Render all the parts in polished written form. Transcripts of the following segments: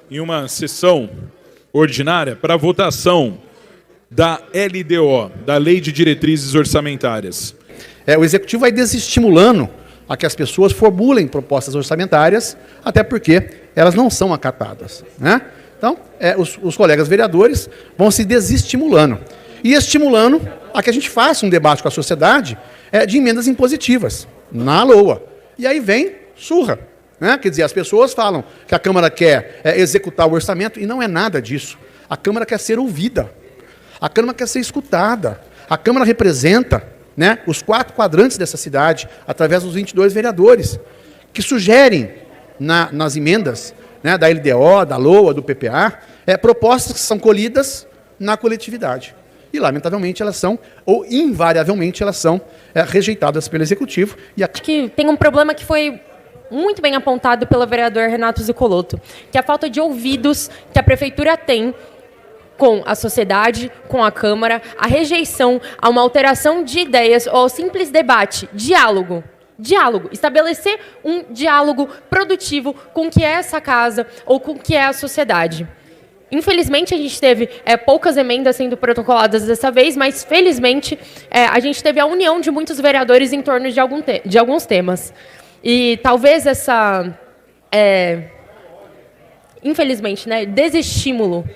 em uma sessão ordinária para a votação da LDO, da Lei de Diretrizes Orçamentárias. O Executivo vai desestimulando a que as pessoas formulem propostas orçamentárias, até porque elas não são acatadas, né? Então, os colegas vereadores vão se desestimulando e estimulando a que a gente faça um debate com a sociedade de emendas impositivas, na LOA. E aí vem surra, né? Quer dizer, as pessoas falam que a Câmara quer executar o orçamento e não é nada disso. A Câmara quer ser ouvida, a Câmara quer ser escutada, a Câmara representa, né, os 4 quadrantes dessa cidade, através dos 22 vereadores, que sugerem nas emendas, né, da LDO, da LOA, do PPA, propostas que são colhidas na coletividade. E, lamentavelmente, elas são, ou invariavelmente, elas são rejeitadas pelo Executivo. Acho que tem um problema que foi muito bem apontado pelo vereador Renato Zuccolotto, que é a falta de ouvidos que a Prefeitura tem com a sociedade, com a Câmara, a rejeição a uma alteração de ideias ou ao simples debate, diálogo. Diálogo, estabelecer um diálogo produtivo com o que é essa casa ou com o que é a sociedade. Infelizmente, a gente teve poucas emendas sendo protocoladas dessa vez, mas, felizmente, a gente teve a união de muitos vereadores em torno de alguns temas. E talvez essa, infelizmente, né, desestímulo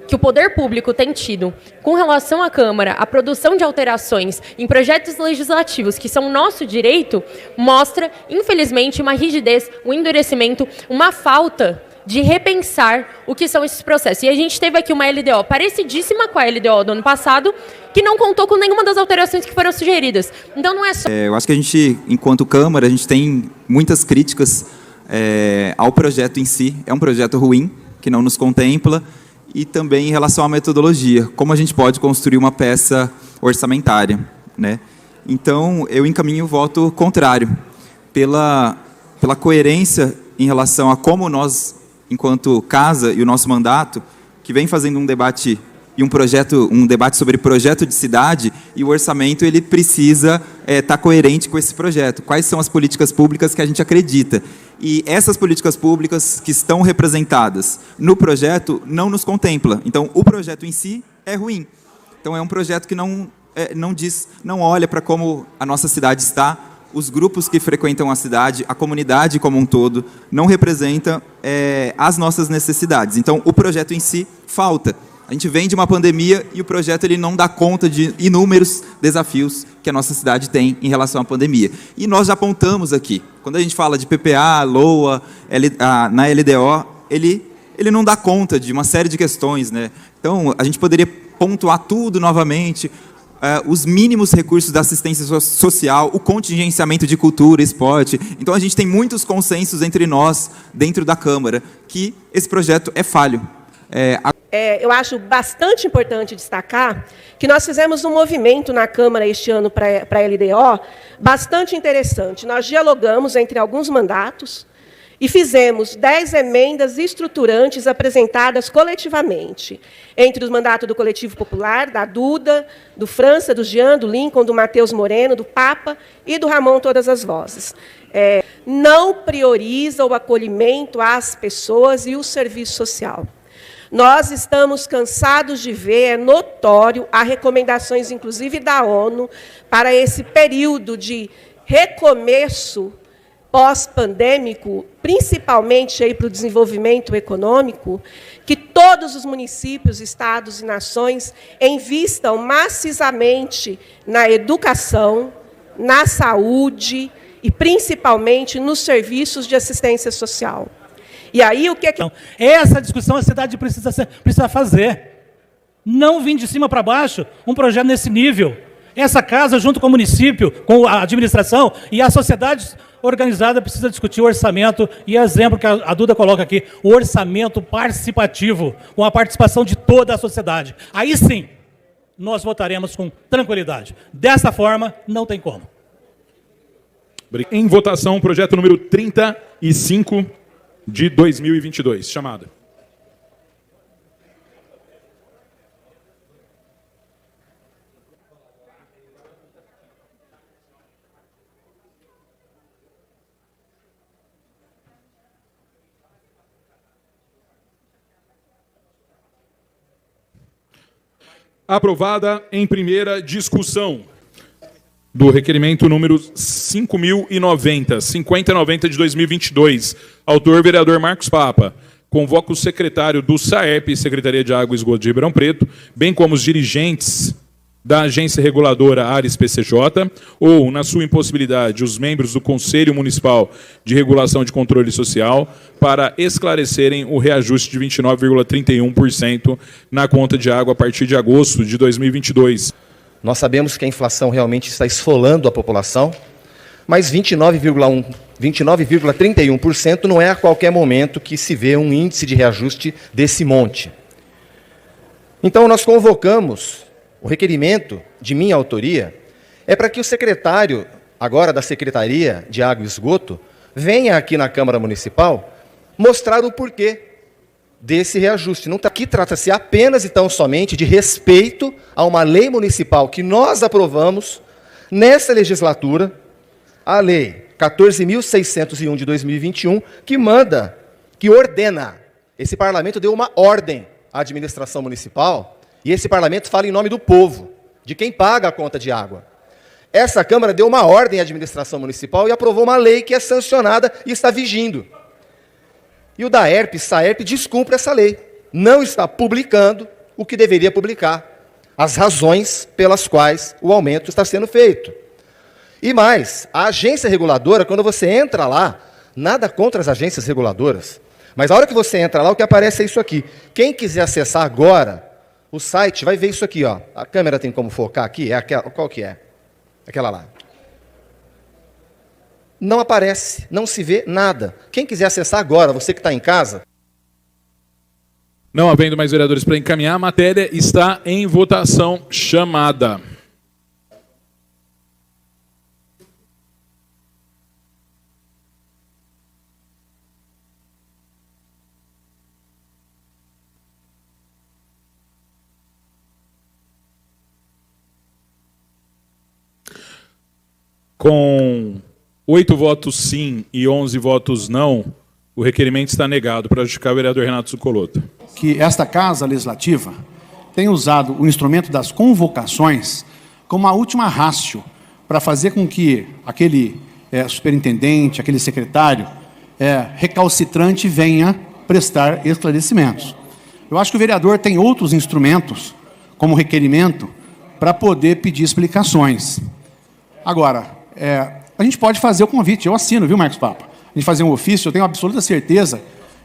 que o poder público tem tido com relação à Câmara, a produção de alterações em projetos legislativos que são nosso direito, mostra, infelizmente, uma rigidez, um endurecimento, uma falta de repensar o que são esses processos. E a gente teve aqui uma LDO parecidíssima com a LDO do ano passado, que não contou com nenhuma das alterações que foram sugeridas. Então não é só... Eu acho que a gente, enquanto Câmara, a gente tem muitas críticas ao projeto em si. É um projeto ruim, que não nos contempla, e também em relação à metodologia, como a gente pode construir uma peça orçamentária, né? Então, eu encaminho o voto contrário, pela coerência em relação a como nós, enquanto casa e o nosso mandato, que vem fazendo um debate e um debate sobre projeto de cidade, e o orçamento ele precisa estar coerente com esse projeto. Quais são as políticas públicas que a gente acredita? E essas políticas públicas que estão representadas no projeto não nos contempla. Então, o projeto em si é ruim. Então, é um projeto que não olha para como a nossa cidade está, os grupos que frequentam a cidade, a comunidade como um todo, não representa as nossas necessidades. Então, o projeto em si falta. A gente vem de uma pandemia e o projeto ele não dá conta de inúmeros desafios que a nossa cidade tem em relação à pandemia. E nós já apontamos aqui, quando a gente fala de PPA, LOA, na LDO, ele não dá conta de uma série de questões, né? Então, a gente poderia pontuar tudo novamente, os mínimos recursos da assistência social, o contingenciamento de cultura, esporte. Então, a gente tem muitos consensos entre nós, dentro da Câmara, que esse projeto é falho. Eu acho bastante importante destacar que nós fizemos um movimento na Câmara este ano para a LDO bastante interessante. Nós dialogamos entre alguns mandatos e fizemos 10 emendas estruturantes apresentadas coletivamente, entre os mandatos do Coletivo Popular, da Duda, do França, do Jean, do Lincoln, do Matheus Moreno, do Papa e do Ramon Todas as Vozes. Não prioriza o acolhimento às pessoas e o serviço social. Nós estamos cansados de ver, é notório, há recomendações, inclusive, da ONU, para esse período de recomeço pós-pandêmico, principalmente aí para o desenvolvimento econômico, que todos os municípios, estados e nações invistam maciçamente na educação, na saúde e, principalmente, nos serviços de assistência social. E aí, o que é que... Essa discussão a cidade precisa fazer. Não vir de cima para baixo um projeto nesse nível. Essa casa, junto com o município, com a administração e a sociedade organizada, precisa discutir o orçamento. E exemplo que a Duda coloca aqui, o orçamento participativo, com a participação de toda a sociedade. Aí sim, nós votaremos com tranquilidade. Dessa forma, não tem como. Em votação, projeto número 35 de 2022. Chamada. Aprovada em primeira discussão do requerimento número 5090 de 2022. Autor, vereador Marcos Papa. Convoca o secretário do SAERP, Secretaria de Água e Esgoto de Ribeirão Preto, bem como os dirigentes da agência reguladora Ares PCJ, ou, na sua impossibilidade, os membros do Conselho Municipal de Regulação de Controle Social, para esclarecerem o reajuste de 29,31% na conta de água a partir de agosto de 2022. Nós sabemos que a inflação realmente está esfolando a população, mas 29,31% não é a qualquer momento que se vê um índice de reajuste desse monte. Então, nós convocamos o requerimento de minha autoria é para que o secretário, agora da Secretaria de Água e Esgoto, venha aqui na Câmara Municipal mostrar o porquê desse reajuste. Aqui trata-se apenas e tão somente de respeito a uma lei municipal que nós aprovamos nessa legislatura, a Lei 14.601 de 2021, que ordena. Esse parlamento deu uma ordem à administração municipal. E esse parlamento fala em nome do povo, de quem paga a conta de água. Essa Câmara deu uma ordem à administração municipal e aprovou uma lei que é sancionada e está vigindo. E o SAERP descumpre essa lei. Não está publicando o que deveria publicar. As razões pelas quais o aumento está sendo feito. E mais, a agência reguladora, quando você entra lá, nada contra as agências reguladoras, mas a hora que você entra lá, o que aparece é isso aqui. Quem quiser acessar agora o site, vai ver isso aqui, ó. A câmera tem como focar aqui? É aquela, qual que é? Aquela lá. Não aparece, não se vê nada. Quem quiser acessar agora, você que está em casa. Não havendo mais vereadores para encaminhar, a matéria está em votação chamada. Com 8 votos sim e 11 votos não, o requerimento está negado. Para justificar, o vereador Renato Zuccolotto. Que esta Casa Legislativa tem usado o instrumento das convocações como a última rácio para fazer com que aquele superintendente, aquele secretário recalcitrante venha prestar esclarecimentos. Eu acho que o vereador tem outros instrumentos, como requerimento, para poder pedir explicações. Agora, a gente pode fazer o convite, eu assino, viu, Marcos Papa? A gente fazer um ofício, eu tenho absoluta certeza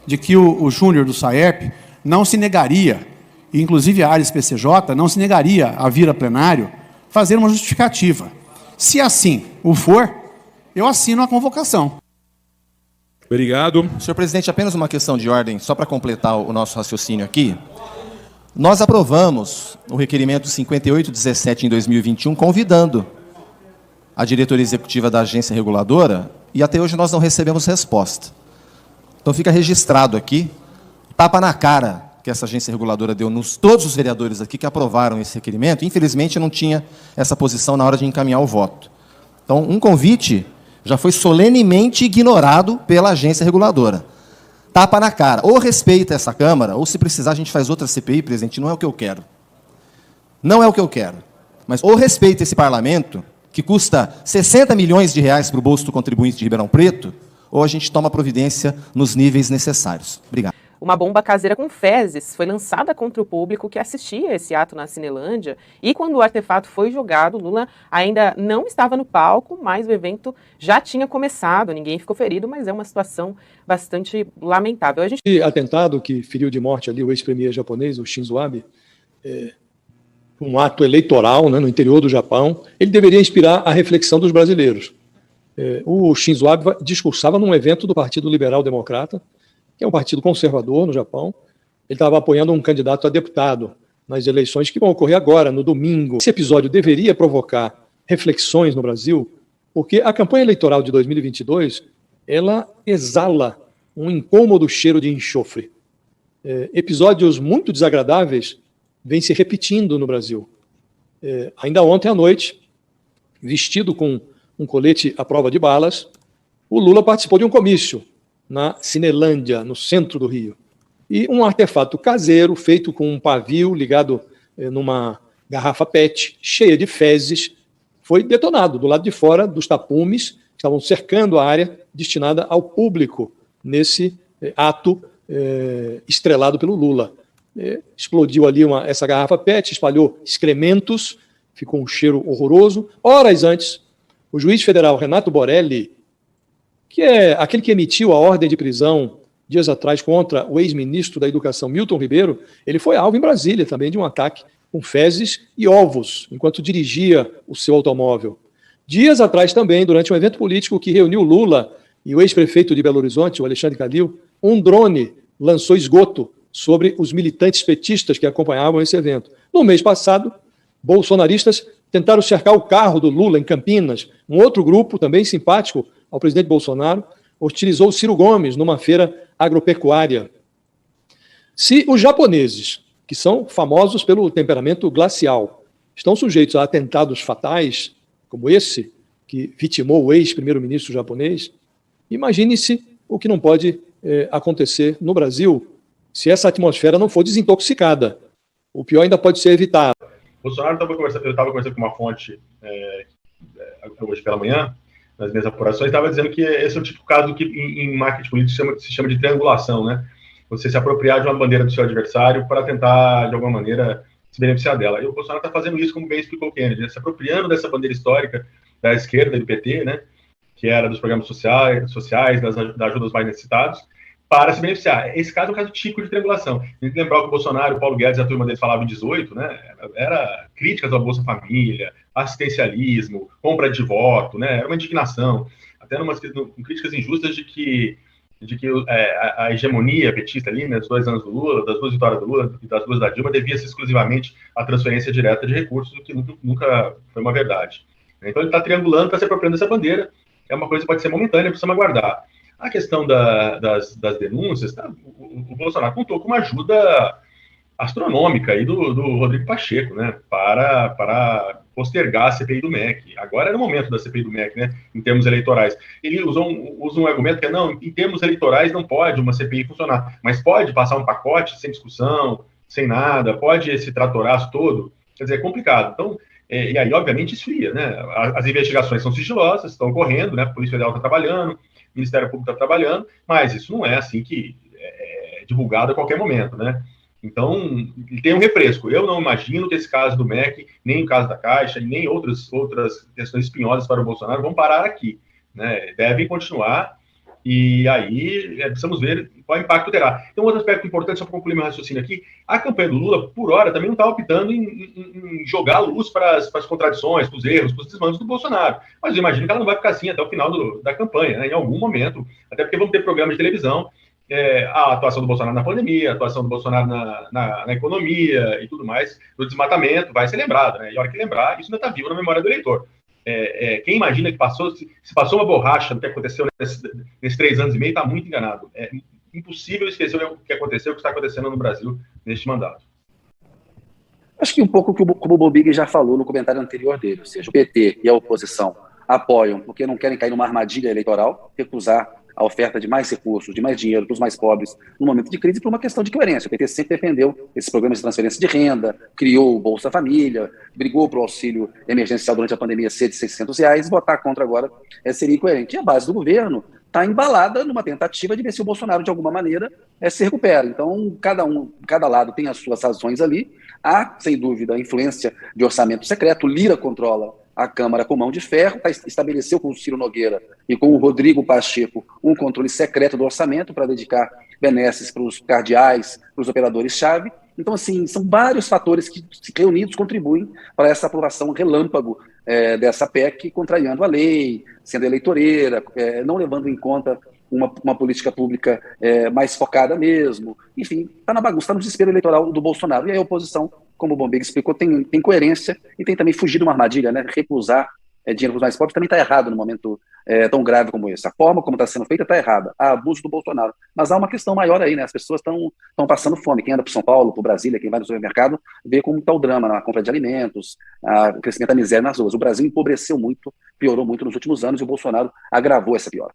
de que o Júnior do SAERP não se negaria, e inclusive a Ares PCJ, não se negaria a vir a plenário fazer uma justificativa. Se assim o for, eu assino a convocação. Obrigado. Senhor presidente, apenas uma questão de ordem, só para completar o nosso raciocínio aqui. Nós aprovamos o requerimento 5817 em 2021, convidando a diretoria executiva da agência reguladora, e até hoje nós não recebemos resposta. Então fica registrado aqui, tapa na cara que essa agência reguladora deu nos todos os vereadores aqui que aprovaram esse requerimento. Infelizmente, não tinha essa posição na hora de encaminhar o voto. Então, um convite já foi solenemente ignorado pela agência reguladora. Tapa na cara. Ou respeita essa Câmara, ou se precisar a gente faz outra CPI, presidente, não é o que eu quero. Não é o que eu quero. Mas ou respeita esse parlamento, que custa 60 milhões de reais para o bolso do contribuinte de Ribeirão Preto, ou a gente toma providência nos níveis necessários. Obrigado. Uma bomba caseira com fezes foi lançada contra o público que assistia esse ato na Cinelândia, e quando o artefato foi jogado, Lula ainda não estava no palco, mas o evento já tinha começado, ninguém ficou ferido, mas é uma situação bastante lamentável. O atentado que feriu de morte ali o ex-premier japonês, o Shinzo Abe, um ato eleitoral, né, no interior do Japão, ele deveria inspirar a reflexão dos brasileiros. O Shinzo Abe discursava num evento do Partido Liberal Democrata, que é um partido conservador no Japão. Ele estava apoiando um candidato a deputado nas eleições que vão ocorrer agora, no domingo. Esse episódio deveria provocar reflexões no Brasil, porque a campanha eleitoral de 2022, ela exala um incômodo cheiro de enxofre. Episódios muito desagradáveis vêm se repetindo no Brasil. Ainda ontem à noite, vestido com um colete à prova de balas, o Lula participou de um comício na Cinelândia, no centro do Rio. E um artefato caseiro, feito com um pavio ligado numa garrafa PET cheia de fezes foi detonado do lado de fora dos tapumes que estavam cercando a área destinada ao público nesse ato estrelado pelo Lula. Explodiu ali essa garrafa PET, espalhou excrementos, ficou um cheiro horroroso. Horas antes, o juiz federal Renato Borelli, que é aquele que emitiu a ordem de prisão dias atrás contra o ex-ministro da Educação Milton Ribeiro, ele foi alvo em Brasília também de um ataque com fezes e ovos, enquanto dirigia o seu automóvel. Dias atrás também, durante um evento político que reuniu Lula e o ex-prefeito de Belo Horizonte, o Alexandre Calil, um drone lançou esgoto sobre os militantes petistas que acompanhavam esse evento. No mês passado, bolsonaristas tentaram cercar o carro do Lula em Campinas. Um outro grupo, também simpático ao presidente Bolsonaro, hostilizou Ciro Gomes numa feira agropecuária. Se os japoneses, que são famosos pelo temperamento glacial, estão sujeitos a atentados fatais, como esse, que vitimou o ex-primeiro-ministro japonês, imagine-se o que não pode acontecer no Brasil se essa atmosfera não for desintoxicada. O pior ainda pode ser evitado. Bolsonaro eu estava conversando com uma fonte hoje pela manhã, nas minhas apurações, estava dizendo que esse é o tipo de caso que em marketing político se chama de triangulação, né? Você se apropriar de uma bandeira do seu adversário para tentar, de alguma maneira, se beneficiar dela. E o Bolsonaro está fazendo isso, como bem explicou o Kennedy, né? Se apropriando dessa bandeira histórica da esquerda, do PT, né? Que era dos programas sociais das ajudas aos mais necessitados, para se beneficiar. Esse caso é um caso típico de triangulação. A gente tem que lembrar que o Bolsonaro, o Paulo Guedes e a turma dele falavam em 18, né? Era críticas ao Bolsa Família, assistencialismo, compra de voto, né? Era uma indignação, até com críticas injustas de que a hegemonia petista ali, né, dos 2 anos do Lula, das 2 vitórias do Lula e das 2 da Dilma, devia-se exclusivamente à transferência direta de recursos, o que nunca foi uma verdade. Então ele está triangulando, está se apropriando dessa bandeira, é uma coisa que pode ser momentânea, precisamos aguardar. A questão das denúncias, o Bolsonaro contou com uma ajuda astronômica aí do Rodrigo Pacheco, né, para postergar a CPI do MEC. Agora era o momento da CPI do MEC, né, em termos eleitorais. Ele usa um argumento que é, não, em termos eleitorais não pode uma CPI funcionar, mas pode passar um pacote sem discussão, sem nada, pode esse tratoraço todo, quer dizer, é complicado. Então, e aí, obviamente, esfria, né, as investigações são sigilosas, estão ocorrendo, né, a Polícia Federal está trabalhando, o Ministério Público está trabalhando, mas isso não é assim que é divulgado a qualquer momento, né. Então, ele tem um refresco. Eu não imagino que esse caso do MEC, nem o caso da Caixa, nem outras questões espinhosas para o Bolsonaro vão parar aqui, né? Devem continuar, e aí precisamos ver qual impacto terá. Tem um outro aspecto importante, só para concluir meu raciocínio aqui. A campanha do Lula, por hora, também não está optando em jogar luz para as contradições, para os erros, para os desmandos do Bolsonaro. Mas eu imagino que ela não vai ficar assim até o final da campanha, né? Em algum momento, até porque vamos ter programas de televisão, a atuação do Bolsonaro na pandemia, a atuação do Bolsonaro na economia e tudo mais, no desmatamento, vai ser lembrado, né? E a hora que lembrar, isso ainda está vivo na memória do eleitor. Quem imagina que se passou uma borracha do que aconteceu nesses 3 anos e meio, está muito enganado. É impossível esquecer o que aconteceu, o que está acontecendo no Brasil neste mandato. Acho que um pouco como o Bobig já falou no comentário anterior dele, ou seja, o PT e a oposição apoiam porque não querem cair numa armadilha eleitoral, recusar a oferta de mais recursos, de mais dinheiro para os mais pobres no momento de crise por uma questão de coerência. O PT sempre defendeu esses programas de transferência de renda, criou o Bolsa Família, brigou para o auxílio emergencial durante a pandemia ser de R$600, votar contra agora seria incoerente. E a base do governo está embalada numa tentativa de ver se o Bolsonaro, de alguma maneira, se recupera. Então, cada lado tem as suas razões ali. Há, sem dúvida, a influência de orçamento secreto. Lira controla a Câmara com mão de ferro, estabeleceu com o Ciro Nogueira e com o Rodrigo Pacheco um controle secreto do orçamento para dedicar benesses para os cardeais, para os operadores-chave. Então, assim, são vários fatores que, reunidos, contribuem para essa aprovação relâmpago dessa PEC, contrariando a lei, sendo eleitoreira, não levando em conta uma política pública mais focada mesmo. Enfim, está na bagunça, está no desespero eleitoral do Bolsonaro. E aí a oposição, como o Bombig explicou, tem coerência e tem também fugido de uma armadilha, né? Recusar dinheiro para os mais pobres também está errado no momento tão grave como esse. A forma como está sendo feita está errada. Há abuso do Bolsonaro. Mas há uma questão maior aí, né? As pessoas estão passando fome. Quem anda para São Paulo, para Brasília, quem vai no supermercado, vê como está o drama na compra de alimentos, o crescimento da miséria nas ruas. O Brasil empobreceu muito, piorou muito nos últimos anos e o Bolsonaro agravou essa piora.